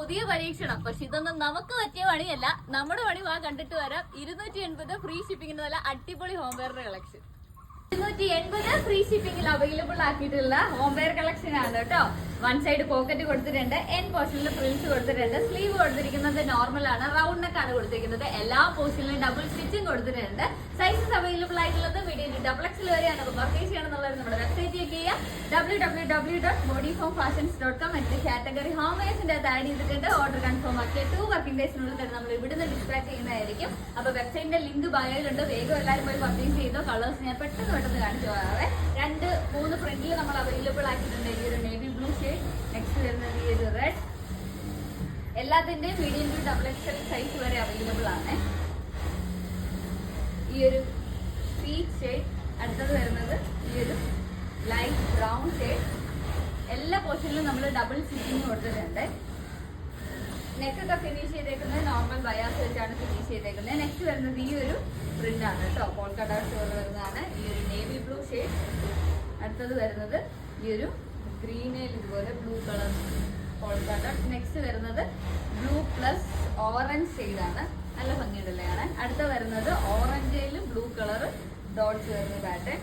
പുതിയ പരീക്ഷണം. പക്ഷെ ഇതൊന്നും നമുക്ക് പറ്റിയ പണിയല്ല. നമ്മുടെ പണി കണ്ടിട്ട് വരാം. 280 ഫ്രീ ഷിപ്പിംഗിന് നല്ല അടിപൊളി ഹോം വെയറിന്റെ കളക്ഷൻ. 280 ഫ്രീ ഷിപ്പിംഗിൽ അവൈലബിൾ ആക്കിയിട്ടുള്ള ഹോം വെയർ കളക്ഷൻ ആണ് കേട്ടോ. വൺ സൈഡ് പോക്കറ്റ് കൊടുത്തിട്ടുണ്ട്, എൻ പോർഷനിൽ പ്രിൽസ് കൊടുത്തിട്ടുണ്ട്, സ്ലീവ് കൊടുത്തിരിക്കുന്നത് നോർമൽ ആണ്, റൗണ്ട് നെക്ക് ആണ് കൊടുത്തിരിക്കുന്നത്. എല്ലാ പോർഷനിലും ഡബിൾ സ്റ്റിച്ചിങ് കൊടുത്തിട്ടുണ്ട്. സൈസസ് അവൈലബിൾ ആയിട്ടുള്ളത് മീഡിയം ടു ഡബിൾ എക്സൽ വരെയാണ്. പർച്ചേസ് ചെയ്യണമെന്നുള്ളത് നമ്മുടെ വെബ്സൈറ്റ് ചെക്ക് ചെയ്യുക, www.bodyformfashions.com. എന്നിട്ട് കാറ്റഗറി ഹോം വെയർസിന്റെ അത് ആഡ് ചെയ്തിട്ടുണ്ട്. ഓർഡർ കൺഫേം ആക്കിയ 2 വർക്കിംഗ് ഡേയ്സിനുള്ളിൽ തന്നെ നമ്മൾ ഇവിടുന്ന് ഡിസ്പാച്ച് ചെയ്യുന്നതായിരിക്കും. അപ്പൊ വെബ്സൈറ്റിന്റെ ലിങ്ക് ബയോയിലുണ്ട്, വേഗം എല്ലാവരും പോയി പർച്ചേസ് ചെയ്തോ. കളേഴ്സ് ഞാൻ പെട്ടെന്ന് കാണിച്ചു പോകാവേ. 2-3 പ്രിന്റിൽ നമ്മൾ അവൈലബിൾ ആക്കിയിട്ടുണ്ട്. ഈ ഒരു നേവി ബ്ലൂ ഷെയ്ഡ്, നെക്സ്റ്റ് വരുന്നത് ഈ ഒരു റെഡ്. എല്ലാത്തിന്റെയും medium to double XL size വരെ അവൈലബിൾ ആണ്. ഈ ഒരു പീച്ച് ഷെയ്ഡ്, അടുത്തത് വരുന്നത് ഈ ഒരു ലൈറ്റ് ബ്രൗൺ ഷെയ്ഡ്. എല്ലാ പോർഷനിലും നമ്മൾ ഡബിൾ സ്റ്റിച്ചിങ് കൊടുത്തിട്ടുണ്ട്. നെക്കൊക്കെ ഫിനിഷ് ചെയ്തേക്കുന്നത് നോർമൽ ബയാസ് വെച്ചാണ് ഫിനിഷ് ചെയ്തേക്കുന്നത്. നെക്സ്റ്റ് വരുന്നത് ഈ ഒരു പ്രിന്റ് ആണ് കേട്ടോ, പോൾക്ക ഡോട്ട് വരുന്നതാണ്. ഈ ഒരു നേവി ബ്ലൂ ഷെയ്ഡ്. അടുത്തത് വരുന്നത് ഈ ഒരു ഗ്രീനിൽ ഇതുപോലെ blue colour polka dot. Next വരുന്നത് ബ്ലൂ പ്ലസ് ഓറഞ്ച് ഷെയ്ഡാണ്, നല്ല ഭംഗിയുണ്ടല്ലേ കാണാൻ. അടുത്ത വരുന്നത് ഓറഞ്ചിലും ബ്ലൂ കളർ ഡോട്ട്സ് വരുന്ന പാറ്റേൺ.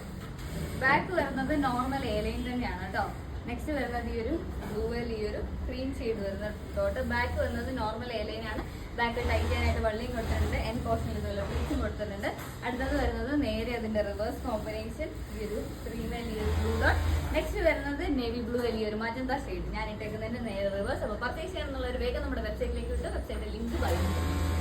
ബാക്ക് വരുന്നത് നോർമൽ എലൈൻ തന്നെയാണ് കേട്ടോ. നെക്സ്റ്റ് വരുന്നത് ഈ ഒരു ബ്ലൂവിൽ ഈ ഒരു ക്രീം ഷെയ്ഡ് വരുന്ന ഡോട്ട്. ബാക്ക് വരുന്നത് നോർമൽ എലൈൻ ആണ്. ബാക്ക് ടൈറ്റ് ചെയ്യാനായിട്ട് വള്ളിയും കൊടുത്തിട്ടുണ്ട്, എൻ പോർഷനിൽ ഇതുപോലെ പീച്ചും കൊടുത്തിട്ടുണ്ട്. അടുത്തത് വരുന്നത് നേരെ അതിന്റെ റിവേഴ്സ് കോമ്പിനേഷൻ, ഈ ഒരു ക്രീമിൽ ഈ ഒരു ബ്ലൂ ഡോട്ട്. നെക്സ്റ്റ് വരുന്നത് നേവി ബ്ലൂ ഈ ഒരു മജന്ത ഷെയ്ഡ്. ഞാൻ ഇട്ടേക്കുന്നതിന്റെ നേരെ റിവേഴ്സ്. അപ്പോൾ പർച്ചേസ് ചെയ്യണം എന്നുള്ളൊരു വേഗം നമ്മുടെ വെബ്സൈറ്റിലേക്ക് വിട്ട് വെബ്സൈറ്റിന്റെ ലിങ്ക് പറയുന്നുണ്ട്.